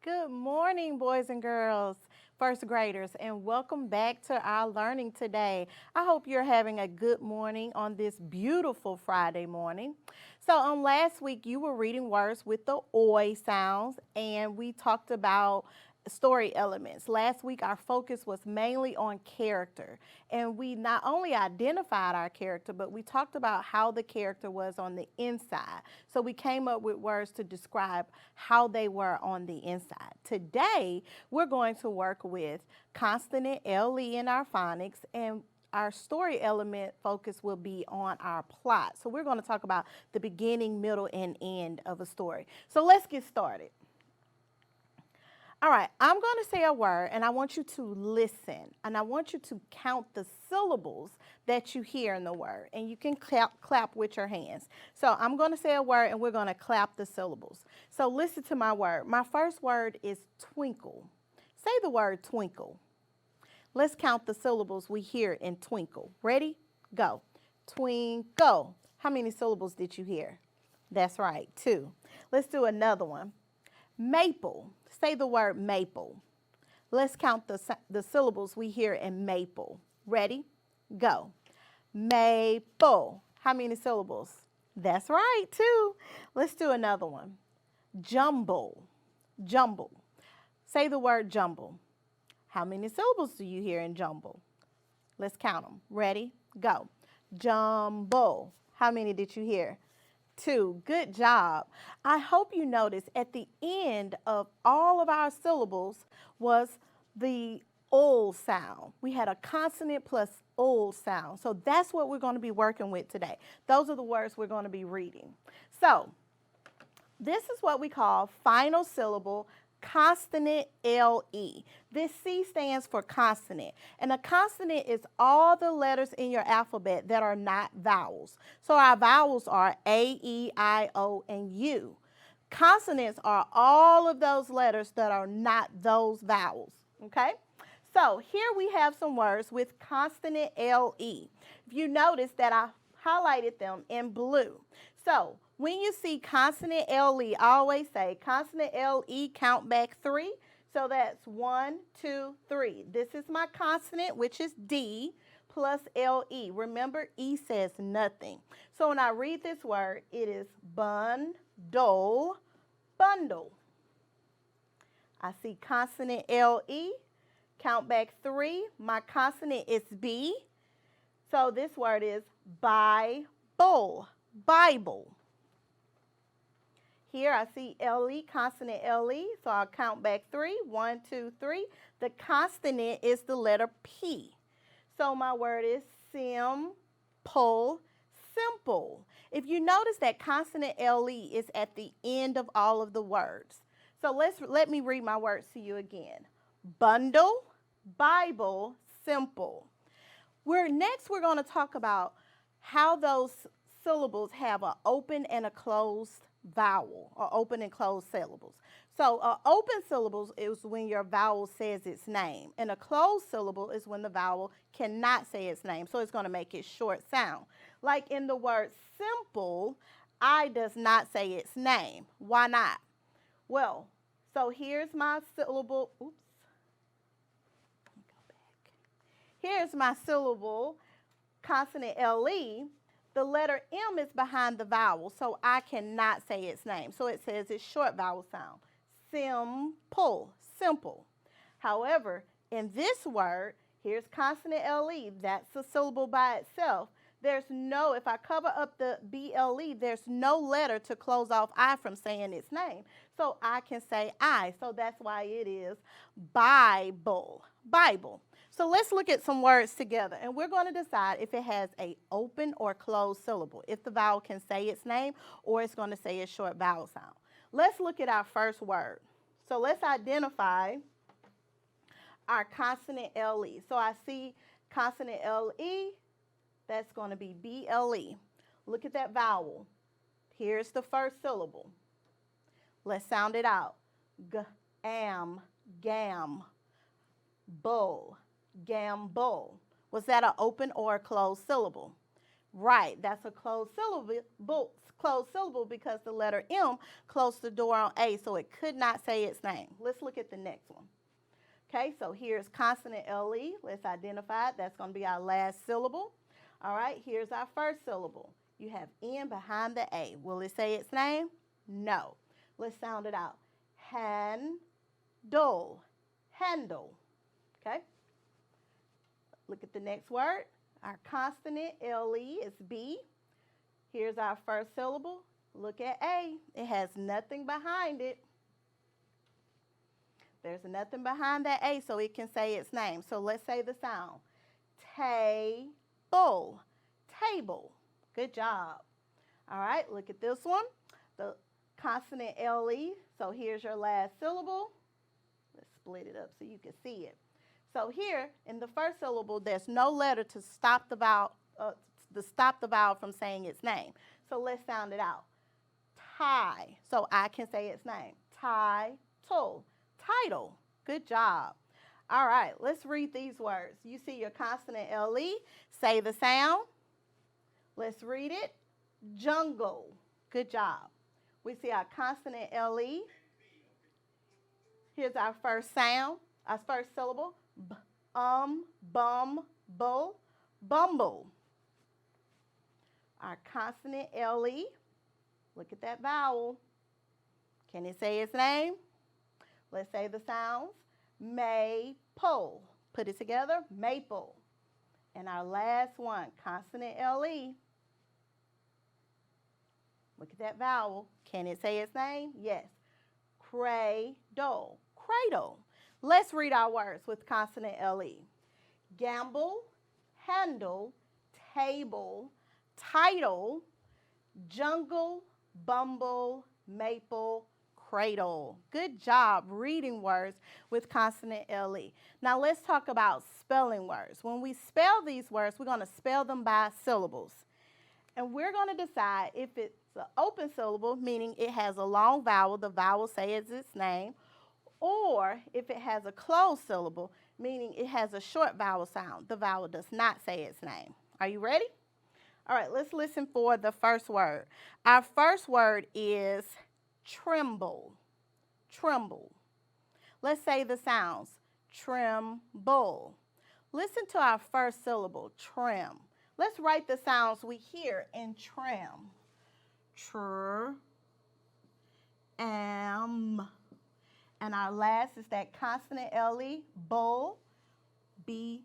Good morning, boys and girls, first graders, and welcome back to our learning today. I hope you're having a good morning on this beautiful Friday morning. So, on last week, you were reading words with the oi sounds, and we talked about story elements. Last week, our focus was mainly on character, and we not only identified our character, but we talked about how the character was on the inside. So we came up with words to describe how they were on the inside. Today, we're going to work with consonant LE in our phonics, and our story element focus will be on our plot. So we're going to talk about the beginning, middle, and end of a story. So let's get started. All right, I'm going to say a word and I want you to listen and I want you to count the syllables that you hear in the word, and you can clap with your hands. So I'm going to say a word and we're going to clap the syllables. So listen to my word. My first word is twinkle. Say the word twinkle. Let's count the syllables we hear in twinkle. Ready? Go. Twinkle. How many syllables did you hear? That's right, 2. Let's do another one. Maple. Say the word maple. Let's count the syllables we hear in maple. Ready? Go. Maple. How many syllables? That's right, 2. Let's do another one. Jumble. Jumble. Say the word jumble. How many syllables do you hear in jumble? Let's count them. Ready? Go. Jumble. How many did you hear? 2. Good job. I hope you noticed at the end of all of our syllables was the ol sound. We had a consonant plus ol sound. So that's what we're going to be working with today. Those are the words we're going to be reading. So this is what we call final syllable consonant LE. This C stands for consonant, and a consonant is all the letters in your alphabet that are not vowels. So our vowels are A, E, I, O, and U. Consonants are all of those letters that are not those vowels, okay? So here we have some words with consonant LE. If you notice that I highlighted them in blue. So when you see consonant LE, I always say consonant LE, count back 3. So that's 1, 2, 3. This is my consonant, which is D, plus LE. Remember, E says nothing. So when I read this word, it is bundle, bundle. I see consonant LE, count back 3. My consonant is B. So this word is Bible, Bible. Here I see LE, consonant LE, so I'll count back 3. 1, 2, 3. The consonant is the letter P. So my word is simple, simple. If you notice that consonant LE is at the end of all of the words. So let me read my words to you again. Bundle, Bible, simple. Next we're going to talk about how those syllables have an open and a closed vowel, or open and closed syllables. So open syllables is when your vowel says its name, and a closed syllable is when the vowel cannot say its name, so it's going to make it short sound. Like in the word simple, I does not say its name. Why not? Well, so here's my syllable. Oops. Let me go back. Here's my syllable, consonant LE. The letter M is behind the vowel, so I cannot say its name. So it says it's short vowel sound. Simple, simple. However, in this word, here's consonant LE. That's a syllable by itself. There's no, if I cover up the BLE, there's no letter to close off I from saying its name. So I can say I. So that's why it is Bible, Bible. So let's look at some words together, and we're going to decide if it has a open or closed syllable, if the vowel can say its name or it's going to say a short vowel sound. Let's look at our first word. So let's identify our consonant LE. So I see consonant LE, that's going to be BLE. Look at that vowel. Here's the first syllable. Let's sound it out. G-am, gam, bull. Gamble. Was that an open or a closed syllable? Right, that's a closed syllable because the letter M closed the door on A, so it could not say its name. Let's look at the next one. Okay, so here's consonant LE. Let's identify it. That's going to be our last syllable. All right, here's our first syllable. You have N behind the A. Will it say its name? No. Let's sound it out. Handle. Handle. Okay? Look at the next word. Our consonant LE is B. Here's our first syllable. Look at A. It has nothing behind it. There's nothing behind that A, so it can say its name. So let's say the sound. Table. Table. Good job. All right, look at this one. The consonant LE. So here's your last syllable. Let's split it up so you can see it. So here, in the first syllable, there's no letter to stop the vowel from saying its name. So let's sound it out. Tie. So I can say its name. Title. Title. Good job. All right, let's read these words. You see your consonant LE. Say the sound. Let's read it. Jungle. Good job. We see our consonant LE. Here's our first sound, our first syllable. Bum, bull, bumble. Our consonant LE. Look at that vowel. Can it say its name? Let's say the sounds. Maple. Put it together. Maple. And our last one, consonant LE. Look at that vowel. Can it say its name? Yes. Cradle. Cradle. Let's read our words with consonant LE. Gamble, handle, table, title, jungle, bumble, maple, cradle. Good job reading words with consonant LE. Now let's talk about spelling words. When we spell these words, we're going to spell them by syllables. And we're going to decide if it's an open syllable, meaning it has a long vowel, the vowel says its name, or if it has a closed syllable, meaning it has a short vowel sound, the vowel does not say its name. Are you ready? All right, let's listen for the first word. Our first word is tremble. Tremble. Let's say the sounds. Tremble. Listen to our first syllable, trim. Let's write the sounds we hear in trim. Tr, am. And our last is that consonant LE, bull, B-L-E.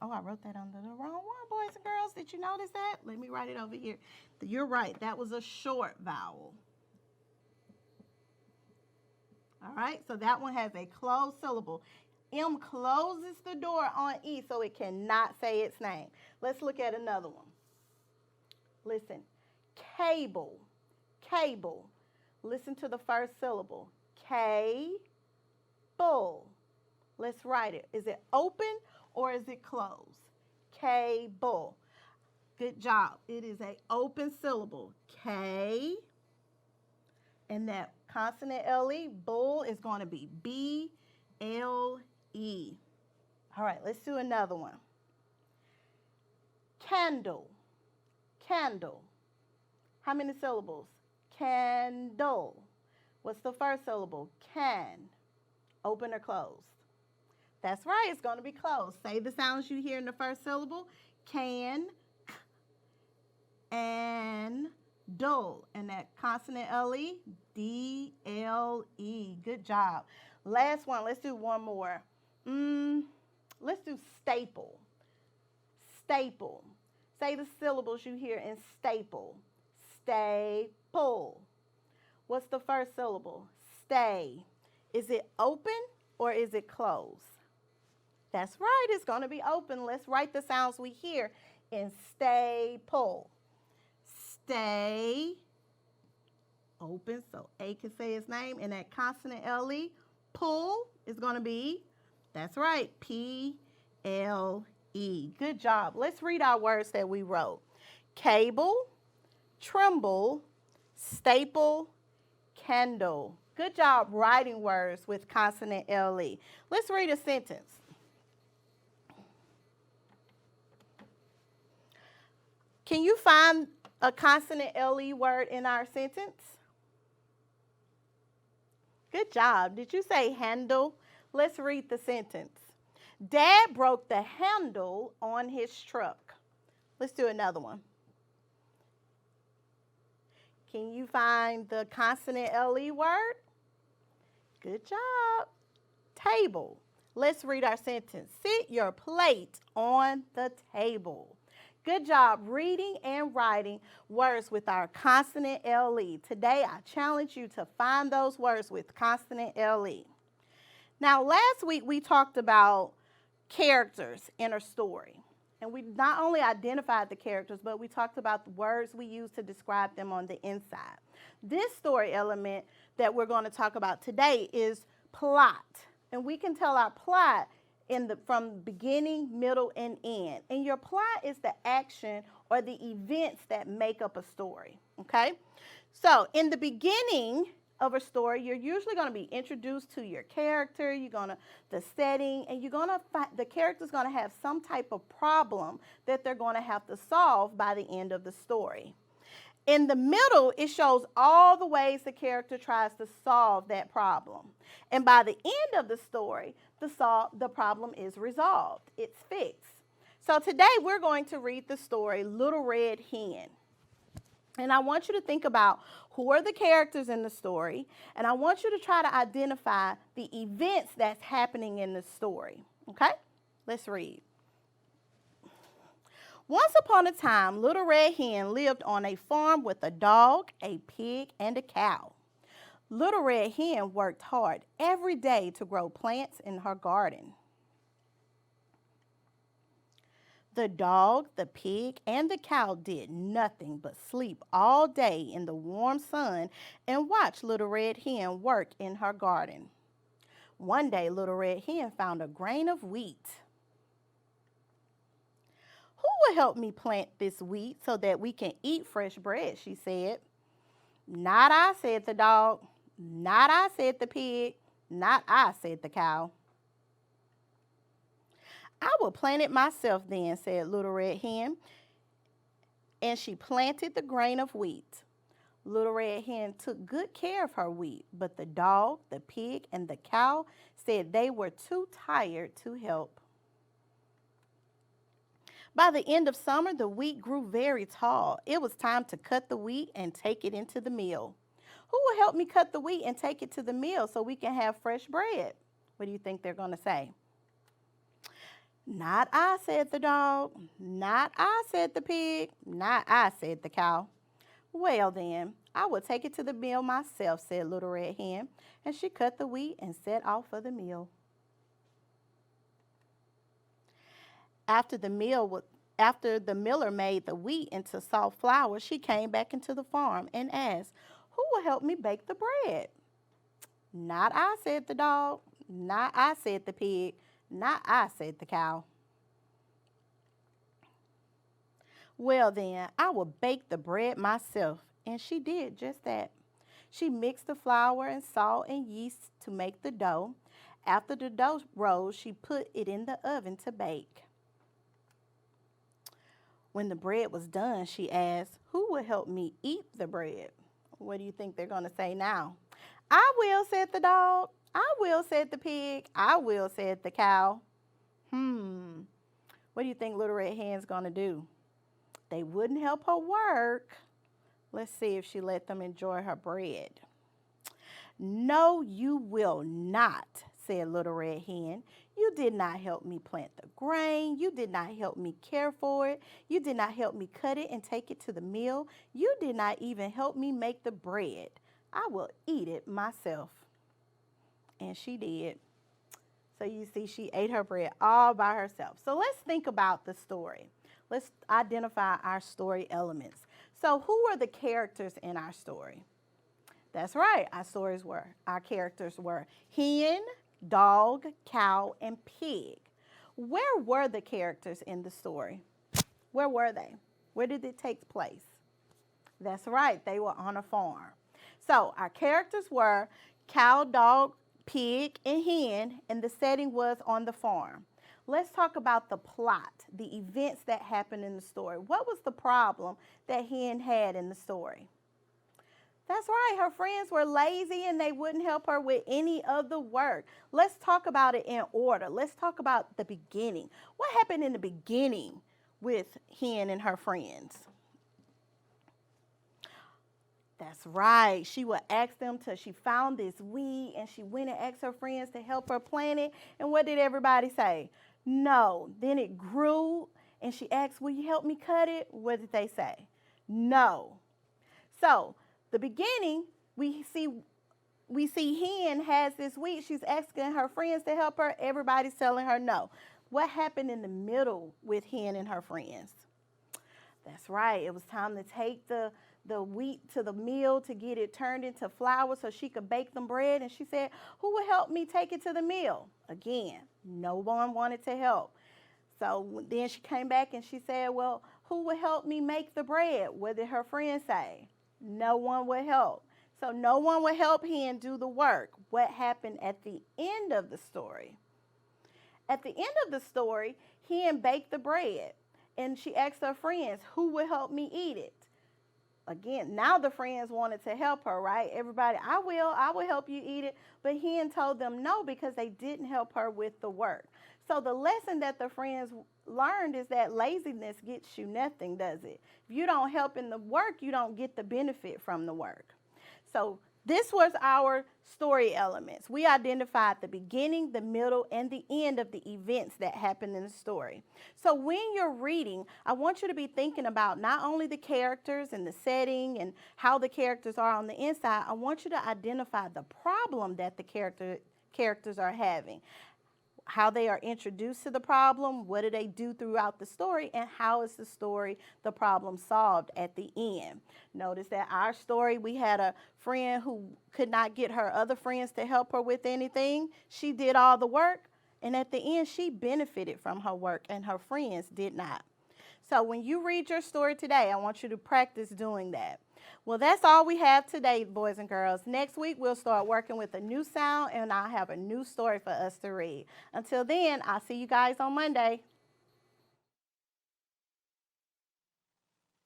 Oh, I wrote that under the wrong one, boys and girls. Did you notice that? Let me write it over here. You're right. That was a short vowel. All right, so that one has a closed syllable. M closes the door on E, so it cannot say its name. Let's look at another one. Listen. Cable. Cable. Listen to the first syllable. K-bull. Let's write it. Is it open or is it closed? Cable. Good job. It is an open syllable. K. And that consonant LE, bull, is going to be B-L-E. All right, let's do another one. Candle. Candle. How many syllables? Candle. What's the first syllable? Can. Open or closed? That's right, it's going to be closed. Say the sounds you hear in the first syllable. Can, k, and, dull. And that consonant LE, D-L-E. Good job. Last one, let's do one more. Let's do staple. Staple. Say the syllables you hear in staple. Staple. What's the first syllable? Stay. Is it open or is it closed? That's right, it's going to be open. Let's write the sounds we hear in staple. Stay. Open, so A can say its name. And that consonant LE, pull, is going to be, that's right, P-L-E. Good job. Let's read our words that we wrote. Cable, tremble, staple, candle. Good job writing words with consonant LE. Let's read a sentence. Can you find a consonant LE word in our sentence? Good job. Did you say handle? Let's read the sentence. Dad broke the handle on his truck. Let's do another one. Can you find the consonant LE word? Good job. Table. Let's read our sentence. Sit your plate on the table. Good job reading and writing words with our consonant LE. Today, I challenge you to find those words with consonant LE. Now, last week we talked about characters in a story. And we not only identified the characters, but we talked about the words we use to describe them on the inside. This story element that we're going to talk about today is plot. And we can tell our plot from beginning, middle, and end. And your plot is the action or the events that make up a story, okay? So in the beginning of a story, you're usually going to be introduced to your character, the setting, and the character's going to have some type of problem that they're going to have to solve by the end of the story. In the middle, it shows all the ways the character tries to solve that problem. And by the end of the story, the problem is resolved. It's fixed. So today we're going to read the story Little Red Hen. And I want you to think about who are the characters in the story, and I want you to try to identify the events that's happening in the story. Okay? Let's read. Once upon a time, Little Red Hen lived on a farm with a dog, a pig, and a cow. Little Red Hen worked hard every day to grow plants in her garden. The dog, the pig, and the cow did nothing but sleep all day in the warm sun and watch Little Red Hen work in her garden. One day, Little Red Hen found a grain of wheat. Who will help me plant this wheat so that we can eat fresh bread, she said. Not I, said the dog. Not I, said the pig. Not I, said the cow. I will plant it myself then, said Little Red Hen, and she planted the grain of wheat. Little Red Hen took good care of her wheat, but the dog, the pig, and the cow said they were too tired to help. By the end of summer, the wheat grew very tall. It was time to cut the wheat and take it into the mill. Who will help me cut the wheat and take it to the mill so we can have fresh bread? What do you think they're going to say? Not I, said the dog. Not I, said the pig. Not I, said the cow. Well then, I will take it to the mill myself, said Little Red Hen, and she cut the wheat and set off for the mill. After the miller made the wheat into soft flour, she came back into the farm and asked, who will help me bake the bread? Not I, said the dog. Not I, said the pig. Not I, said the cow. Well then, I will bake the bread myself. And she did just that. She mixed the flour and salt and yeast to make the dough. After the dough rose, she put it in the oven to bake. When the bread was done, she asked, who will help me eat the bread? What do you think they're going to say now? I will, said the dog. I will, said the pig. I will, said the cow. What do you think Little Red Hen's going to do? They wouldn't help her work. Let's see if she let them enjoy her bread. No, you will not, said Little Red Hen. You did not help me plant the grain. You did not help me care for it. You did not help me cut it and take it to the mill. You did not even help me make the bread. I will eat it myself. And she did. So you see, she ate her bread all by herself. So let's think about the story. Let's identify our story elements. So who are the characters in our story? That's right, our characters were hen, dog, cow, and pig. Where were the characters in the story? Where were they? Where did it take place? That's right, they were on a farm. So our characters were cow, dog, pig, and hen, and the setting was on the farm. let's talk about the plot, the events that happened in the story. What was the problem that Hen had in the story? That's right, her friends were lazy and they wouldn't help her with any of the work. Let's talk about it in order. Let's talk about the beginning. What happened in the beginning with Hen and her friends? That's right. She would ask them till she found this weed, and she went and asked her friends to help her plant it. And what did everybody say? No. Then it grew, and she asked, will you help me cut it? What did they say? No. So the beginning, we see Hen has this weed. She's asking her friends to help her. Everybody's telling her no. What happened in the middle with Hen and her friends? That's right. It was time to take the wheat to the mill to get it turned into flour so she could bake them bread. And she said, who will help me take it to the mill? Again, no one wanted to help. So then she came back and she said, well, who will help me make the bread? What did her friends say? No one would help. So no one would help Hen do the work. What happened at the end of the story? At the end of the story, Hen baked the bread. And she asked her friends, who would help me eat it? Again, now the friends wanted to help her, right? Everybody, I will help you eat it. But Hen told them no because they didn't help her with the work. So the lesson that the friends learned is that laziness gets you nothing, does it? If you don't help in the work, you don't get the benefit from the work. So this was our story elements. We identified the beginning, the middle, and the end of the events that happened in the story. So when you're reading, I want you to be thinking about not only the characters and the setting and how the characters are on the inside, I want you to identify the problem that the characters are having. How they are introduced to the problem, what do they do throughout the story, and how is the problem solved at the end. Notice that our story, we had a friend who could not get her other friends to help her with anything. She did all the work, and at the end, she benefited from her work, and her friends did not. So when you read your story today, I want you to practice doing that. Well, that's all we have today, boys and girls. Next week, we'll start working with a new sound, and I'll have a new story for us to read. Until then, I'll see you guys on Monday.